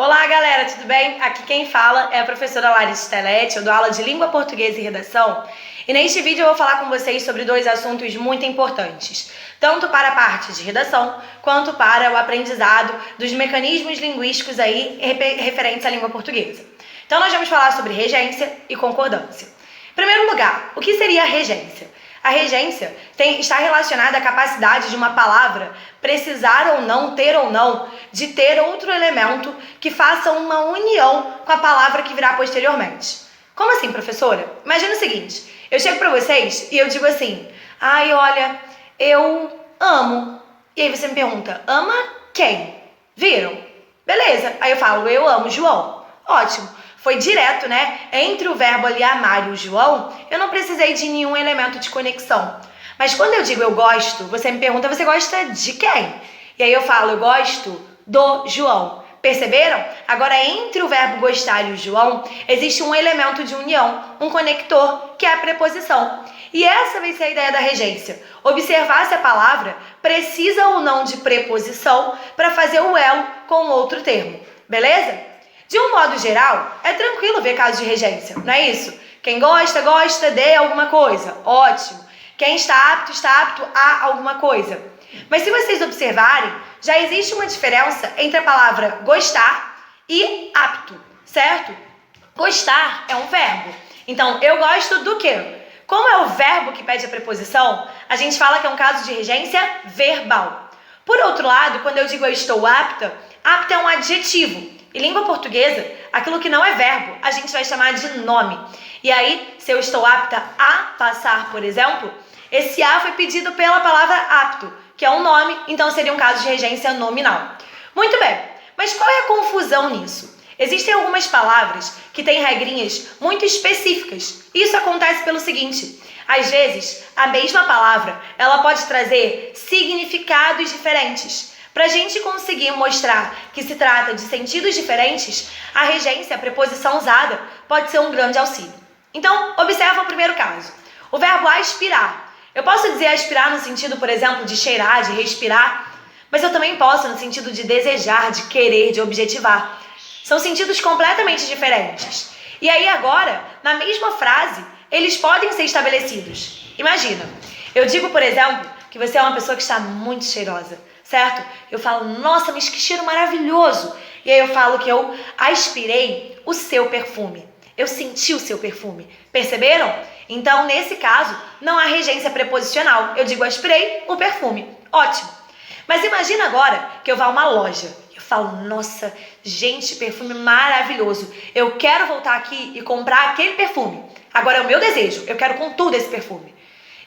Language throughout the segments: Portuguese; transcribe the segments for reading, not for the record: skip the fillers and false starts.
Olá, galera, tudo bem? Aqui quem fala é a professora Larissa Stelletti, eu dou aula de Língua Portuguesa e Redação. E neste vídeo eu vou falar com vocês sobre dois assuntos muito importantes, tanto para a parte de redação, quanto para o aprendizado dos mecanismos linguísticos aí referentes à língua portuguesa. Então nós vamos falar sobre regência e concordância. Em primeiro lugar, o que seria a regência? A regência está relacionada à capacidade de uma palavra precisar ou não, de ter outro elemento que faça uma união com a palavra que virá posteriormente. Como assim, professora? Imagina o seguinte, eu chego para vocês e eu digo assim, olha, eu amo. E aí você me pergunta, ama quem? Viram? Beleza. Aí eu falo, eu amo João. Ótimo. Foi direto, né? Entre o verbo ali amar e o João, eu não precisei de nenhum elemento de conexão. Mas quando eu digo eu gosto, você me pergunta, você gosta de quem? E aí eu falo, eu gosto do João. Perceberam? Agora, entre o verbo gostar e o João, existe um elemento de união, um conector, que é a preposição. E essa vai ser a ideia da regência. Observar se a palavra precisa ou não de preposição para fazer o elo com outro termo. Beleza? De um modo geral, é tranquilo ver casos de regência, não é isso? Quem gosta, gosta de alguma coisa. Ótimo. Quem está apto a alguma coisa. Mas se vocês observarem, já existe uma diferença entre a palavra gostar e apto, certo? Gostar é um verbo. Então, eu gosto do quê? Como é o verbo que pede a preposição, a gente fala que é um caso de regência verbal. Por outro lado, quando eu digo eu estou apta é um adjetivo. Em língua portuguesa, aquilo que não é verbo, a gente vai chamar de nome. E aí, se eu estou apta a passar, por exemplo, esse a foi pedido pela palavra apto, que é um nome, então seria um caso de regência nominal. Muito bem, mas qual é a confusão nisso? Existem algumas palavras que têm regrinhas muito específicas. Isso acontece pelo seguinte, às vezes, a mesma palavra, ela pode trazer significados diferentes. Para a gente conseguir mostrar que se trata de sentidos diferentes, a regência, a preposição usada, pode ser um grande auxílio. Então, observa o primeiro caso. O verbo aspirar. Eu posso dizer aspirar no sentido, por exemplo, de cheirar, de respirar, mas eu também posso no sentido de desejar, de querer, de objetivar. São sentidos completamente diferentes. E aí agora, na mesma frase, eles podem ser estabelecidos. Imagina, eu digo, por exemplo, que você é uma pessoa que está muito cheirosa. Certo? Eu falo, nossa, mas que cheiro maravilhoso. E aí eu falo que eu aspirei o seu perfume. Eu senti o seu perfume. Perceberam? Então, nesse caso, não há regência preposicional. Eu digo, aspirei o perfume. Ótimo. Mas imagina agora que eu vá a uma loja. Eu falo, nossa, gente, perfume maravilhoso. Eu quero voltar aqui e comprar aquele perfume. Agora é o meu desejo. Eu quero com tudo esse perfume.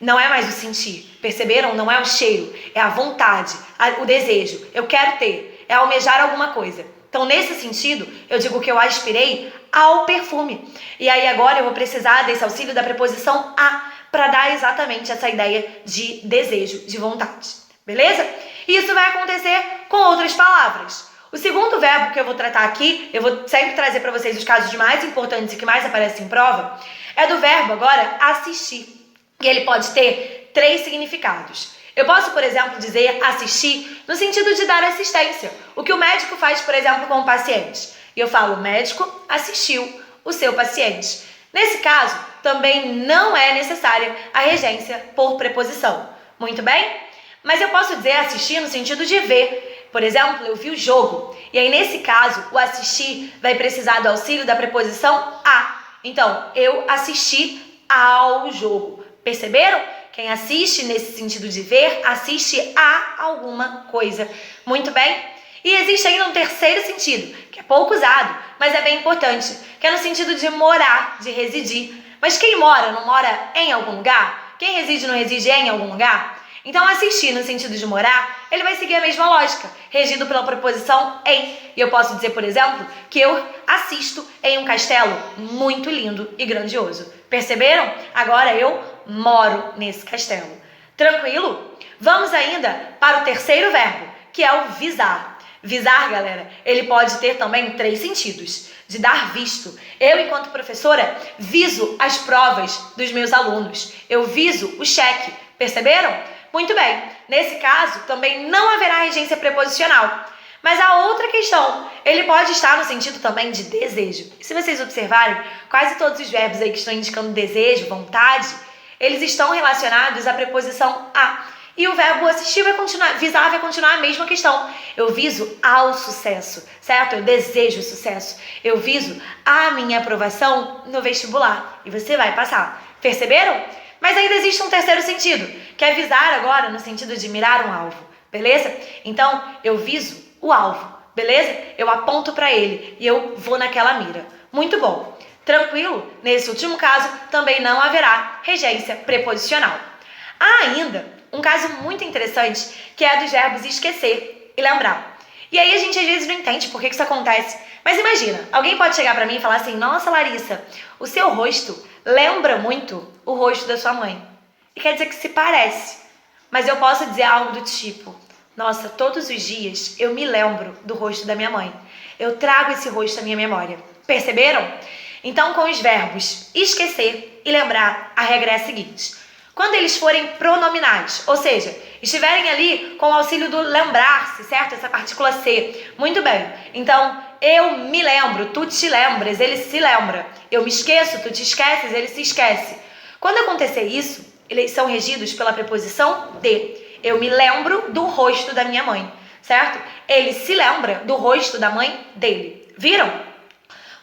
Não é mais o sentir, perceberam? Não é o cheiro, é a vontade, o desejo. Eu quero ter, é almejar alguma coisa. Então, nesse sentido, eu digo que eu aspirei ao perfume. E aí agora eu vou precisar desse auxílio da preposição a para dar exatamente essa ideia de desejo, de vontade. Beleza? E isso vai acontecer com outras palavras. O segundo verbo que eu vou tratar aqui, eu vou sempre trazer para vocês os casos mais importantes e que mais aparecem em prova, é do verbo agora assistir. E ele pode ter 3 significados. Eu posso, por exemplo, dizer assistir no sentido de dar assistência. O que o médico faz, por exemplo, com o paciente. E eu falo, o médico assistiu o seu paciente. Nesse caso, também não é necessária a regência por preposição. Muito bem? Mas eu posso dizer assistir no sentido de ver. Por exemplo, eu vi o jogo. E aí, nesse caso, o assistir vai precisar do auxílio da preposição a. Então, eu assisti ao jogo. Perceberam? Quem assiste nesse sentido de ver, assiste a alguma coisa. Muito bem? E existe ainda um terceiro sentido, que é pouco usado, mas é bem importante, que é no sentido de morar, de residir. Mas quem mora, não mora em algum lugar? Quem reside, não reside em algum lugar? Então, assistir no sentido de morar, ele vai seguir a mesma lógica, regido pela preposição em. E eu posso dizer, por exemplo, que eu assisto em um castelo muito lindo e grandioso. Perceberam? Agora eu moro nesse castelo. Tranquilo? Vamos ainda para o terceiro verbo, que é o visar. Visar, galera, ele pode ter também 3 sentidos. De dar visto. Eu, enquanto professora, viso as provas dos meus alunos. Eu viso o cheque. Perceberam? Muito bem. Nesse caso, também não haverá regência preposicional. Mas a outra questão, ele pode estar no sentido também de desejo. E se vocês observarem, quase todos os verbos aí que estão indicando desejo, vontade, eles estão relacionados à preposição a. E o verbo assistir vai continuar, visar vai continuar a mesma questão. Eu viso ao sucesso, certo? Eu desejo sucesso. Eu viso a minha aprovação no vestibular. E você vai passar. Perceberam? Mas ainda existe um terceiro sentido, que é visar agora no sentido de mirar um alvo, beleza? Então, eu viso o alvo, beleza? Eu aponto para ele e eu vou naquela mira. Muito bom. Tranquilo? Nesse último caso, também não haverá regência preposicional. Há ainda um caso muito interessante, que é dos verbos esquecer e lembrar. E aí a gente às vezes não entende por que isso acontece. Mas imagina, alguém pode chegar pra mim e falar assim: nossa, Larissa, o seu rosto lembra muito o rosto da sua mãe. E quer dizer que se parece. Mas eu posso dizer algo do tipo: nossa, todos os dias eu me lembro do rosto da minha mãe. Eu trago esse rosto à minha memória. Perceberam? Então, com os verbos esquecer e lembrar, a regra é a seguinte: quando eles forem pronominais, ou seja, estiverem ali com o auxílio do lembrar-se, certo? Essa partícula C. Muito bem. Então, eu me lembro, tu te lembras, ele se lembra. Eu me esqueço, tu te esqueces, ele se esquece. Quando acontecer isso, eles são regidos pela preposição de. Eu me lembro do rosto da minha mãe, certo? Ele se lembra do rosto da mãe dele. Viram?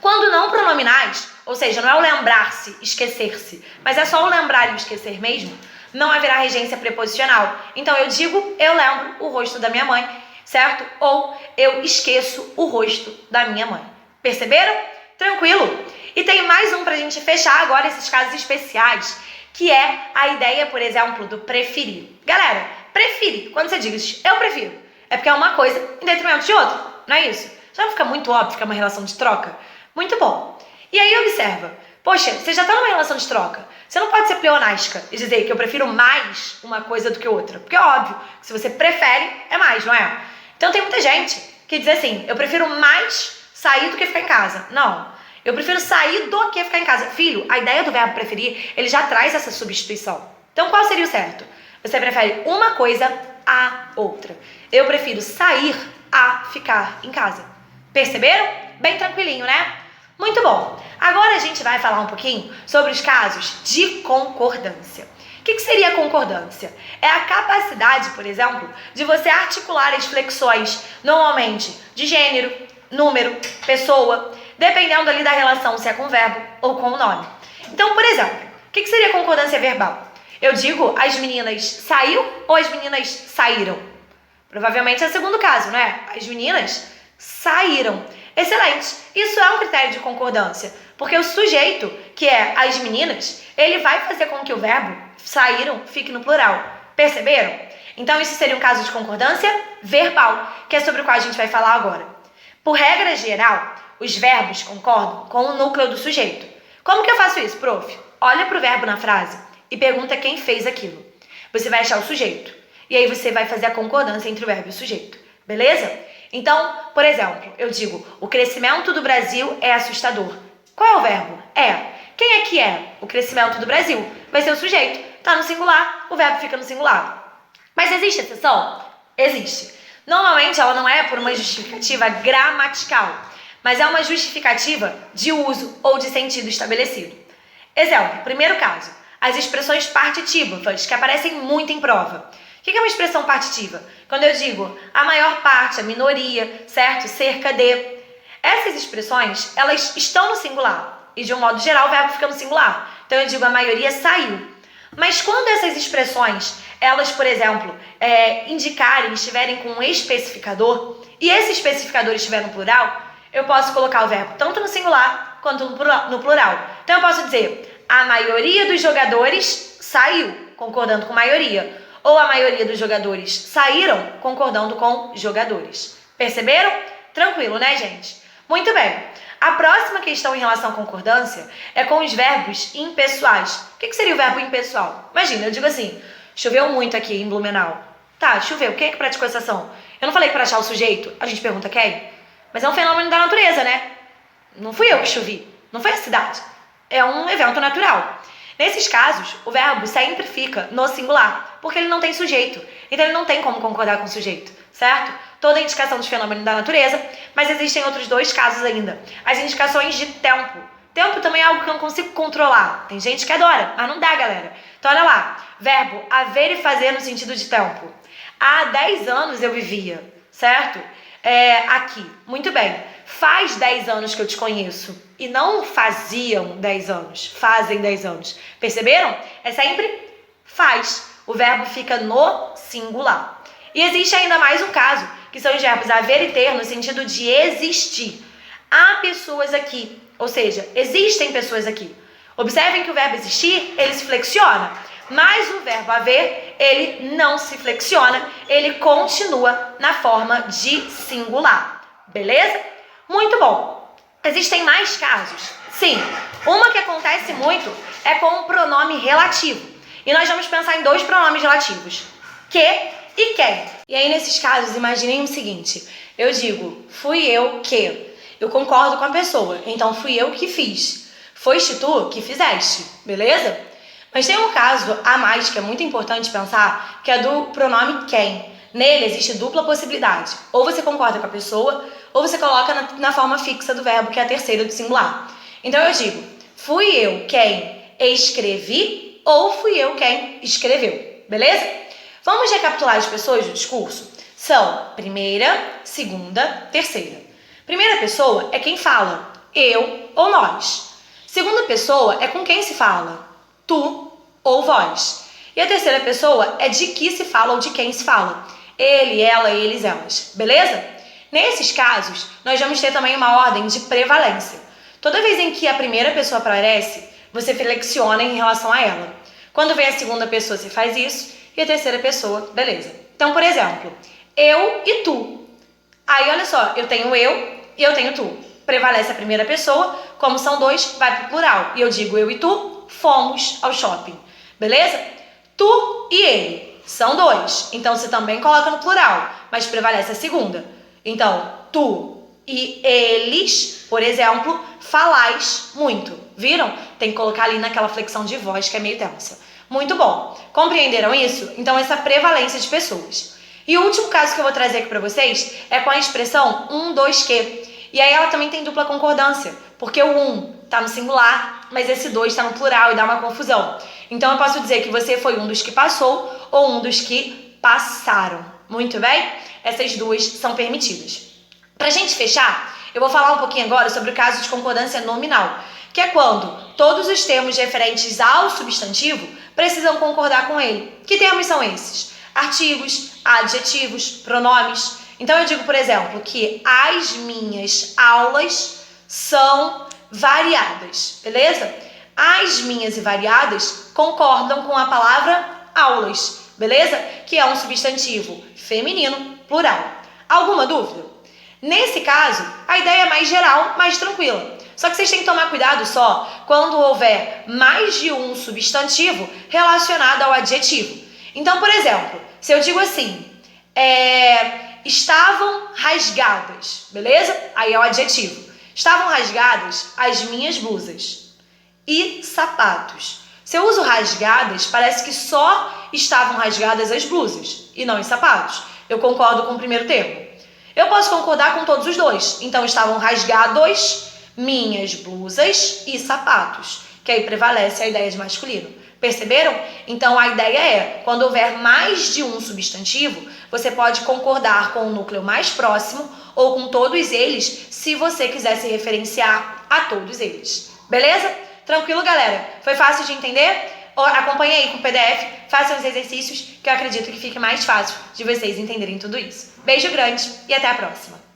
Quando não pronominais, ou seja, não é o lembrar-se, esquecer-se, mas é só o lembrar e o esquecer mesmo, não haverá regência preposicional. Então eu digo, eu lembro o rosto da minha mãe, certo? Ou eu esqueço o rosto da minha mãe. Perceberam? Tranquilo? E tem mais um pra gente fechar agora esses casos especiais, que é a ideia, por exemplo, do preferir. Galera, preferir, quando você diz eu prefiro, é porque é uma coisa em detrimento de outra, não é isso? Já não fica muito óbvio que é uma relação de troca? Muito bom. E aí observa, poxa, você já está numa relação de troca. Você não pode ser pleonástica e dizer que eu prefiro mais uma coisa do que outra. Porque é óbvio que se você prefere, é mais, não é? Então tem muita gente que diz assim, eu prefiro mais sair do que ficar em casa. Não, eu prefiro sair do que ficar em casa. Filho, a ideia do verbo preferir, ele já traz essa substituição. Então qual seria o certo? Você prefere uma coisa a outra. Eu prefiro sair a ficar em casa. Perceberam? Bem tranquilinho, né? Muito bom. Agora a gente vai falar um pouquinho sobre os casos de concordância. O que seria concordância? É a capacidade, por exemplo, de você articular as flexões, normalmente de gênero, número, pessoa, dependendo ali da relação, se é com o verbo ou com o nome. Então, por exemplo, o que seria concordância verbal? Eu digo, as meninas saiu ou as meninas saíram? Provavelmente é o segundo caso, né? As meninas saíram. Excelente. Isso é um critério de concordância, porque o sujeito, que é as meninas, ele vai fazer com que o verbo saíram fique no plural. Perceberam? Então isso seria um caso de concordância verbal, que é sobre o qual a gente vai falar agora. Por regra geral, os verbos concordam com o núcleo do sujeito. Como que eu faço isso, prof? Olha para o verbo na frase e pergunta quem fez aquilo. Você vai achar o sujeito. E aí você vai fazer a concordância entre o verbo e o sujeito. Beleza? Então, por exemplo, eu digo, o crescimento do Brasil é assustador. Qual é o verbo? É. Quem é que é? O crescimento do Brasil. Vai ser o sujeito. Tá no singular, o verbo fica no singular. Mas existe exceção? Existe. Normalmente ela não é por uma justificativa gramatical, mas é uma justificativa de uso ou de sentido estabelecido. Exemplo, primeiro caso, as expressões partitivas, que aparecem muito em prova. O que é uma expressão partitiva? Quando eu digo a maior parte, a minoria, certo? Cerca de. Essas expressões, elas estão no singular. E de um modo geral, o verbo fica no singular. Então eu digo a maioria saiu. Mas quando essas expressões, elas, por exemplo, indicarem, estiverem com um especificador, e esse especificador estiver no plural, eu posso colocar o verbo tanto no singular quanto no plural. Então eu posso dizer, a maioria dos jogadores saiu, concordando com maioria. Ou a maioria dos jogadores saíram, concordando com jogadores. Perceberam? Tranquilo, né, gente? Muito bem. A próxima questão em relação à concordância é com os verbos impessoais. O que seria o verbo impessoal? Imagina, eu digo assim, choveu muito aqui em Blumenau. Tá, choveu. Quem é que praticou essa ação? Eu não falei que para achar o sujeito, a gente pergunta quem? Mas é um fenômeno da natureza, né? Não fui eu que chovi, não foi a cidade. É um evento natural. Nesses casos, o verbo sempre fica no singular, porque ele não tem sujeito. Então ele não tem como concordar com o sujeito, certo? toda a indicação de fenômeno da natureza, mas existem outros dois casos ainda. As indicações de tempo. Tempo também é algo que eu não consigo controlar. Tem gente que adora, mas não dá, galera. Então, olha lá. Verbo haver e fazer no sentido de tempo. Há 10 anos eu vivia, certo? Aqui. Muito bem. Faz 10 anos que eu te conheço. E não faziam 10 anos. Fazem 10 anos. Perceberam? É sempre faz. O verbo fica no singular. E existe ainda mais um caso, que são os verbos haver e ter no sentido de existir. Há pessoas aqui. Ou seja, existem pessoas aqui. Observem que o verbo existir, ele se flexiona. Mas o verbo haver, ele não se flexiona. Ele continua na forma de singular. Beleza? Muito bom. Existem mais casos? Sim. Uma que acontece muito é com o pronome relativo. E nós vamos pensar em dois pronomes relativos. Que e quem. E aí, nesses casos, imaginem o seguinte. Eu digo, fui eu que... Eu concordo com a pessoa, então fui eu que fiz. Foste tu que fizeste, beleza? Mas tem um caso a mais que é muito importante pensar, que é do pronome quem. Nele existe dupla possibilidade. Ou você concorda com a pessoa, ou você coloca na forma fixa do verbo, que é a terceira do singular. Então eu digo, fui eu quem escrevi, ou fui eu quem escreveu, beleza? Vamos recapitular as pessoas do discurso? São primeira, segunda, terceira. Primeira pessoa é quem fala, eu ou nós. Segunda pessoa é com quem se fala, tu ou vós. E a terceira pessoa é de que se fala ou de quem se fala, ele, ela, eles, elas. Beleza? Nesses casos, nós vamos ter também uma ordem de prevalência. Toda vez em que a primeira pessoa aparece, você flexiona em relação a ela. Quando vem a segunda pessoa, você faz isso, e a terceira pessoa, beleza. Então, por exemplo, eu e tu. Aí, olha só, eu tenho eu e eu tenho tu. Prevalece a primeira pessoa, como são dois, vai pro plural. E eu digo eu e tu fomos ao shopping. Beleza? Tu e ele são dois. Então você também coloca no plural, mas prevalece a segunda. Então, tu e eles, por exemplo, falais muito. Viram? Tem que colocar ali naquela flexão de voz que é meio tensa. Muito bom. Compreenderam isso? Então, essa prevalência de pessoas. E o último caso que eu vou trazer aqui para vocês é com a expressão um, dois, que. E aí ela também tem dupla concordância, porque o um está no singular, mas esse dois está no plural e dá uma confusão. Então eu posso dizer que você foi um dos que passou ou um dos que passaram. Muito bem? Essas duas são permitidas. Para a gente fechar, eu vou falar um pouquinho agora sobre o caso de concordância nominal, que é quando todos os termos referentes ao substantivo precisam concordar com ele. Que termos são esses? Artigos, adjetivos, pronomes. Então eu digo, por exemplo, que as minhas aulas são variadas, beleza? As minhas e variadas concordam com a palavra aulas, beleza? Que é um substantivo feminino, plural. Alguma dúvida? Nesse caso, a ideia é mais geral, mais tranquila. Só que vocês têm que tomar cuidado só quando houver mais de um substantivo relacionado ao adjetivo. Então, por exemplo, se eu digo assim, estavam rasgadas, beleza? Aí é o adjetivo. Estavam rasgadas as minhas blusas e sapatos. Se eu uso rasgadas, parece que só estavam rasgadas as blusas e não os sapatos. Eu concordo com o primeiro termo. Eu posso concordar com todos os dois. Então, estavam rasgados minhas blusas e sapatos, que aí prevalece a ideia de masculino. Perceberam? Então, a ideia é, quando houver mais de um substantivo, você pode concordar com o núcleo mais próximo ou com todos eles, se você quiser se referenciar a todos eles. Beleza? Tranquilo, galera? Foi fácil de entender? Acompanhe aí com o PDF, façam os exercícios, que eu acredito que fique mais fácil de vocês entenderem tudo isso. Beijo grande e até a próxima!